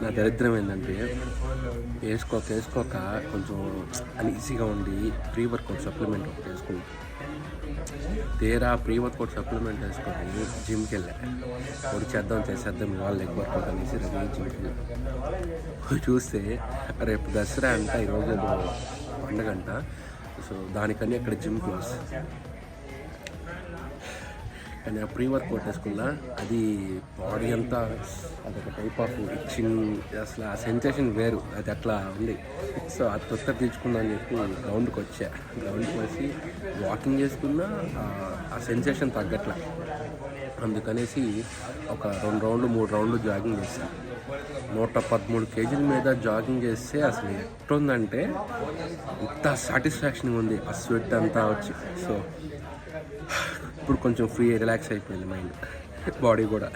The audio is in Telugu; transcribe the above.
నా దరిద్రం ఏంటంటే వేసుకోక కొంచెం అన్ఈజీగా ఉండి ప్రీ వర్కౌట్ సప్లిమెంట్ ఒకటి వేసుకున్నాను. తీరా ప్రీ వర్కౌట్ సప్లిమెంట్ వేసుకొని జిమ్కి వెళ్ళా. ఒకటి చేసేద్దాం ఇవాళ లెగ్ వర్కౌట్ అనేసి రెడీ జిమ్కి చూస్తే రేపు దసరా అంట, ఈరోజు పండగంట. సో దానికని అక్కడ జిమ్ క్లోజ్. కానీ ఆ ప్రీ వర్కౌట్ వేసుకున్నా అది బాడీ అంతా అదొక టైప్ ఆఫ్ ఇచ్చింగ్, అసలు ఆ సెన్సేషన్ వేరు, అది అట్లా ఉంది. సో అది తొత్తర తీర్చుకుందా అని చెప్పి గ్రౌండ్కి వచ్చి వాకింగ్ చేసుకున్నా ఆ సెన్సేషన్ తగ్గట్లా. అందుకనేసి ఒక 2 రౌండ్లు 3 రౌండ్లు జాగింగ్ చేశాను. 113 kgs మీద జాగింగ్ చేస్తే అసలు ఎట్లుందంటే ఇంత సాటిస్ఫాక్షన్ ఉంది, ఆ స్వెట్ అంతా వచ్చి. సో ఇప్పుడు కొంచెం రిలాక్స్ అయిపోయింది మైండ్, బాడీ కూడా.